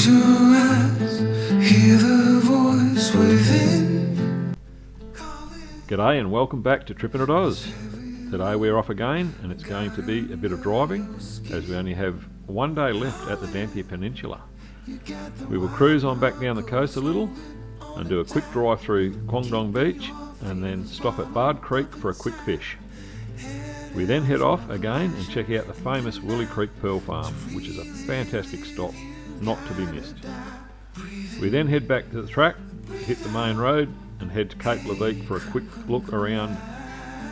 Close your eyes, hear the voice within. G'day and welcome back to Trippin' at Oz. Today we're off again and it's going to be a bit of driving as we only have one day left at the Dampier Peninsula. We will cruise on back down the coast a little and do a quick drive through Quandong Beach and then stop at Bard Creek for a quick fish. We then head off again and check out the famous Willie Creek Pearl Farm, which is a fantastic stop, not to be missed. We then head back to the track, hit the main road and head to Cape Leveque for a quick look around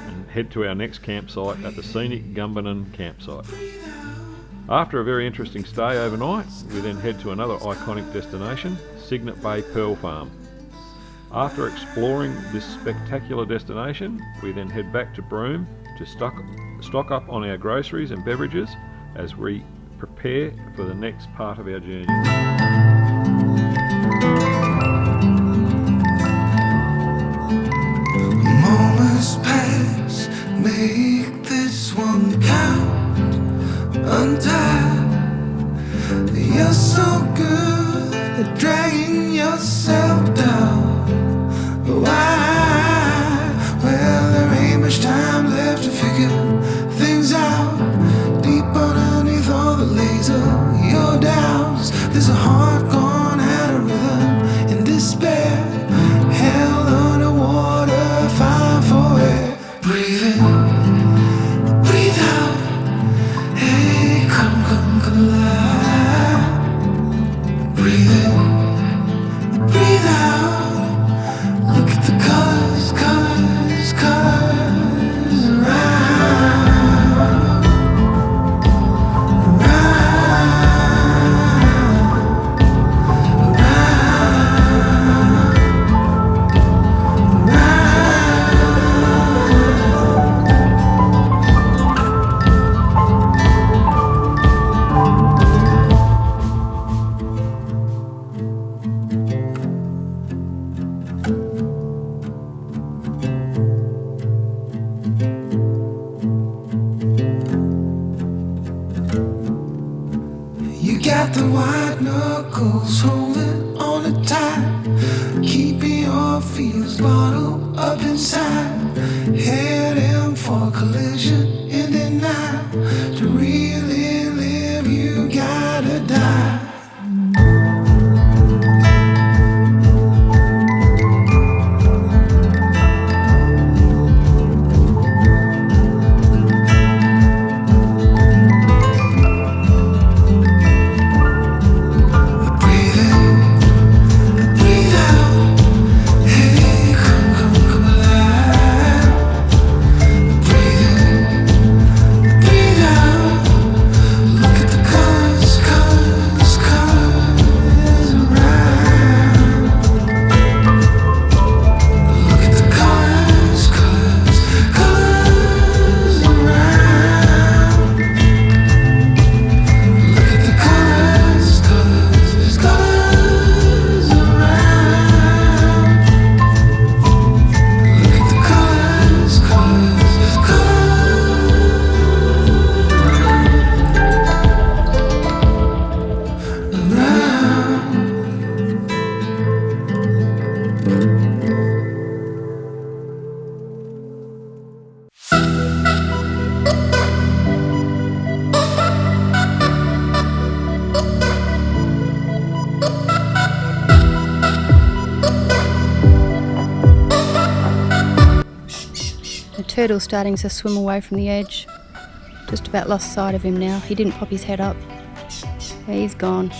and head to our next campsite at the scenic Gumbanan campsite. After a very interesting stay overnight, we then head to another iconic destination, Cygnet Bay Pearl Farm. After exploring this spectacular destination, we then head back to Broome to stock up on our groceries and beverages as we prepare for the next part of our journey. Moments pass, make this one count. Untied, you're so good at dragging yourself down. Why? Well, there ain't much time left to figure things out. Deep underneath all the laser, your doubts. There's a heart gone out of rhythm in despair. Held underwater, fine for air. Breathe in, breathe out. Hey, come alive. Breathe in, breathe out. Look at the colors got the white knuckles holding on it tight, keeping your feelings bottled up inside, heading for collision in the night. To really live, you gotta die. The turtle's starting to swim away from the edge. Just about lost sight of him now. He didn't pop his head up. He's gone.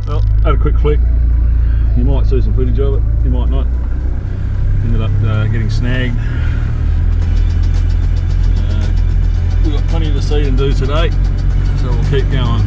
Well, had a quick flick. You might see some footage of it, you might not. Ended up getting snagged. We've got plenty to see and do today, so we'll keep going.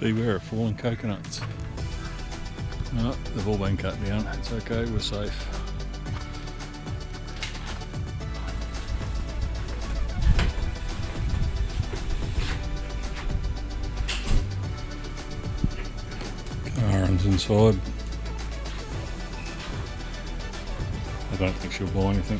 Beware of falling coconuts. No, they've all been cut down. It's okay, we're safe. Karen's inside. I don't think she'll buy anything.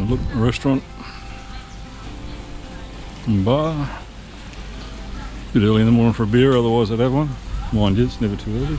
Look, a restaurant and bar. Bit early in the morning for a beer, otherwise I'd have one. Mind you, it's never too early.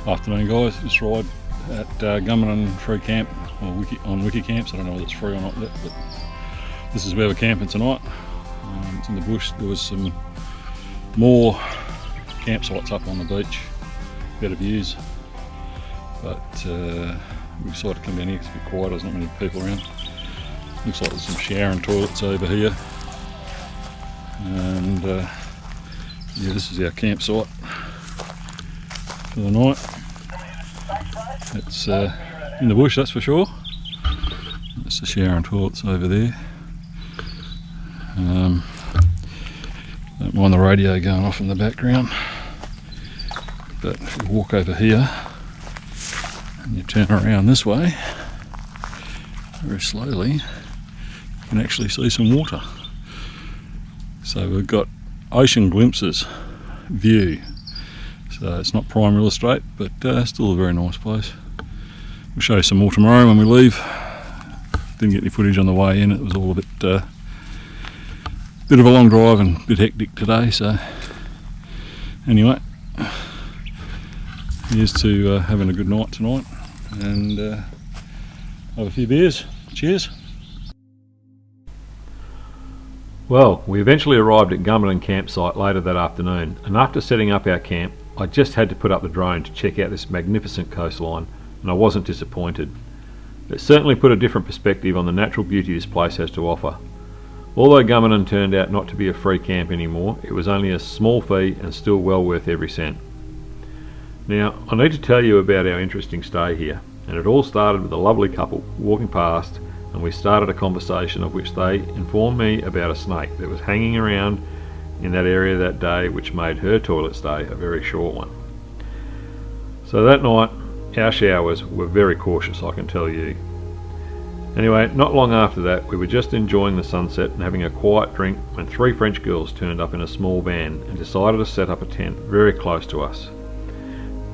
Afternoon, guys. Just ride at Gumbanan free camp or on Wiki Camps. I don't know whether it's free or not yet, but this is where we're camping tonight. It's in the bush. There was some more campsites up on the beach, better views, but we decided to come down here because it's a bit quiet. There's not many people around. Looks like there's some shower and toilets over here, and yeah, this is our campsite for the night. It's in the bush, that's for sure. That's the shower and toilets over there. Don't mind the radio going off in the background, but if you walk over here and you turn around this way very slowly, you can actually see some water. So we've got ocean glimpses view. So it's not prime real estate, but still a very nice place. We'll show you some more tomorrow when we leave. Didn't get any footage on the way in. It was all a bit of a long drive and a bit hectic today. So anyway, here's to having a good night tonight and have a few beers. Cheers. Well, we eventually arrived at Gumbanan campsite later that afternoon, and after setting up our camp, I just had to put up the drone to check out this magnificent coastline, and I wasn't disappointed. It certainly put a different perspective on the natural beauty this place has to offer. Although Gumbanan turned out not to be a free camp anymore, it was only a small fee and still well worth every cent. Now, I need to tell you about our interesting stay here, and it all started with a lovely couple walking past, and we started a conversation of which they informed me about a snake that was hanging around in that area that day, which made her toilet stay a very short one. So that night our showers were very cautious, I can tell you. Anyway, not long after that we were just enjoying the sunset and having a quiet drink when 3 French girls turned up in a small van and decided to set up a tent very close to us.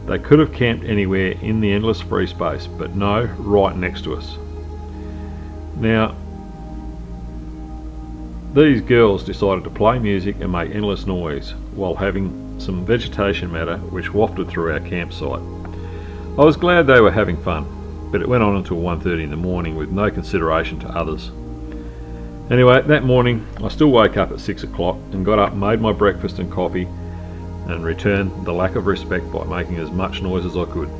They could have camped anywhere in the endless free space, but no, right next to us. Now, these girls decided to play music and make endless noise while having some vegetation matter which wafted through our campsite. I was glad they were having fun, but it went on until 1:30 in the morning with no consideration to others. Anyway, that morning I still woke up at 6 o'clock and got up, made my breakfast and coffee, and returned the lack of respect by making as much noise as I could.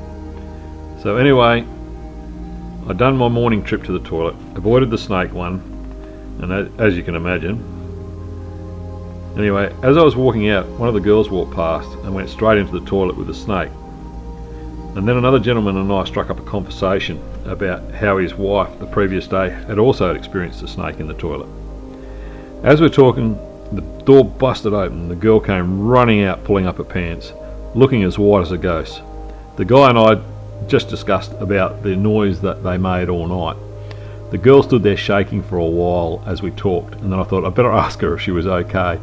So anyway, I'd done my morning trip to the toilet, avoided the snake one, and as you can imagine. Anyway, as I was walking out, one of the girls walked past and went straight into the toilet with the snake. And then another gentleman and I struck up a conversation about how his wife the previous day had also experienced a snake in the toilet. As we're talking, the door busted open. The girl came running out, pulling up her pants, looking as white as a ghost. The guy and I just discussed about the noise that they made all night. The girl stood there shaking for a while as we talked, and then I thought I'd better ask her if she was okay.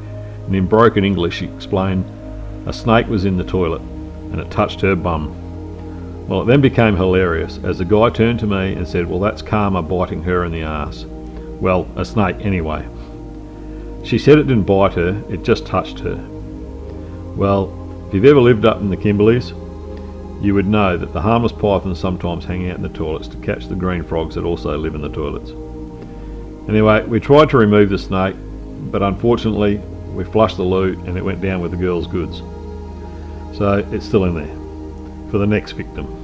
And in broken English she explained a snake was in the toilet and it touched her bum. Well, it then became hilarious as the guy turned to me and said, well, that's karma biting her in the arse. Well, a snake anyway. She said it didn't bite her, it just touched her. Well, if you've ever lived up in the Kimberleys, you would know that the harmless pythons sometimes hang out in the toilets to catch the green frogs that also live in the toilets. Anyway, we tried to remove the snake, but unfortunately we flushed the loo and it went down with the girl's goods. So it's still in there for the next victim.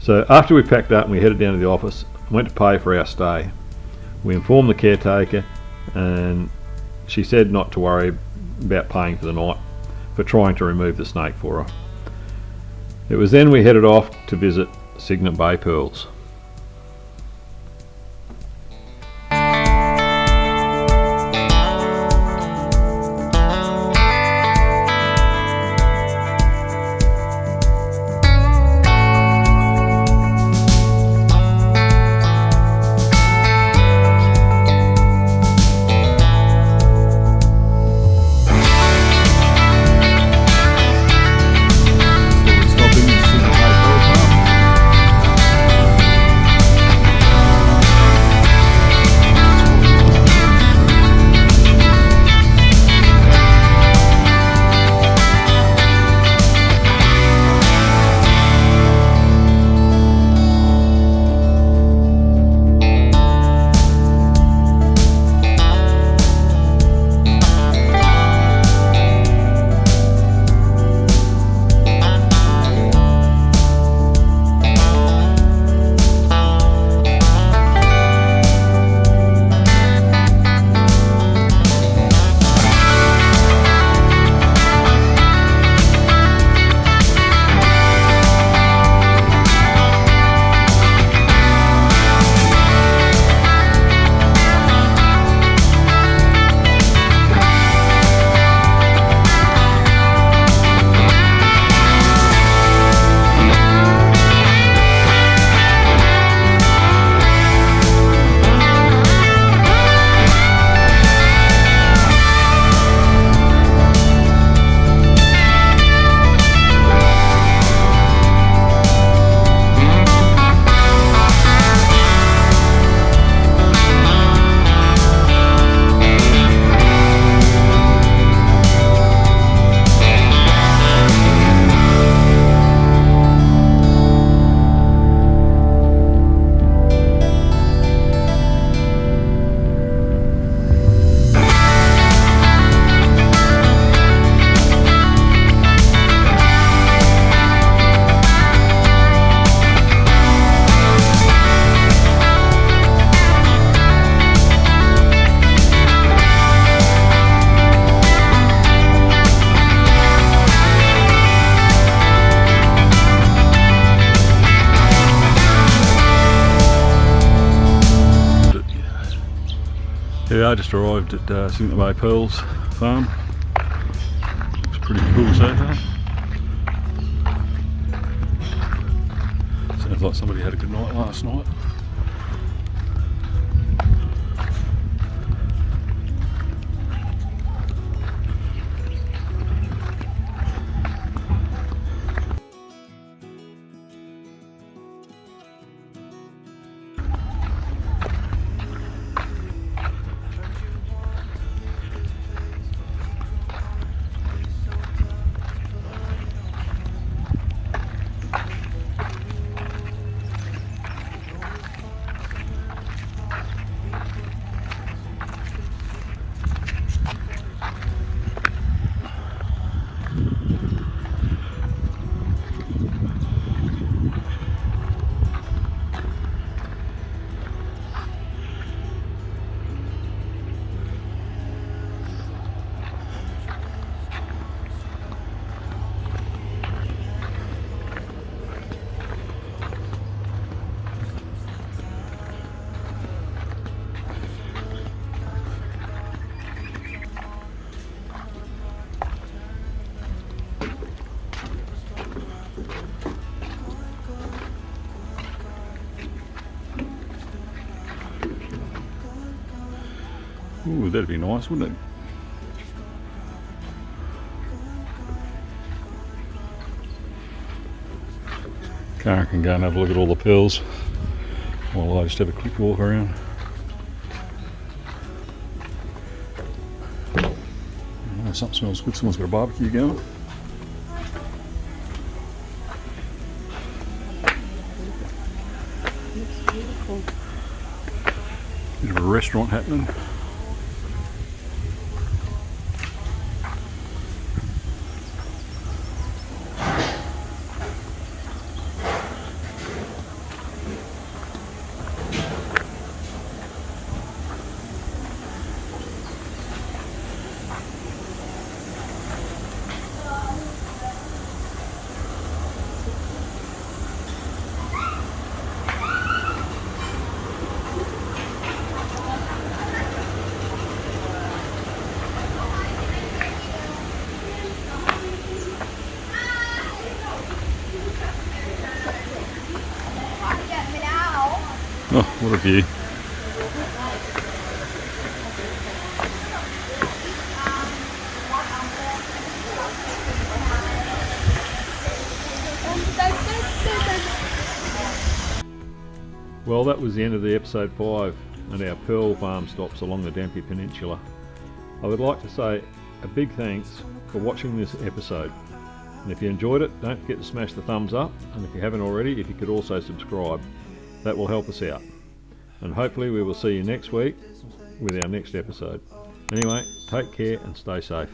So after we packed up and we headed down to the office, went to pay for our stay. We informed the caretaker and she said not to worry about paying for the night, for trying to remove the snake for her. It was then we headed off to visit Cygnet Bay pearls. Here we are, just arrived at Cygnet Bay Pearls farm. Looks pretty cool so far. Sounds like somebody had a good night last night. Ooh, that'd be nice, wouldn't it? Karen can go and have a look at all the pearls while I just have a quick walk around. Oh, something smells good, someone's got a barbecue going. Looks beautiful. Bit of a restaurant happening. Oh, what a view. Well, that was the end of the episode 5 and our pearl farm stops along the Dampier Peninsula. I would like to say a big thanks for watching this episode. And if you enjoyed it, don't forget to smash the thumbs up, and if you haven't already, if you could also subscribe, that will help us out. And hopefully we will see you next week with our next episode. Anyway, take care and stay safe.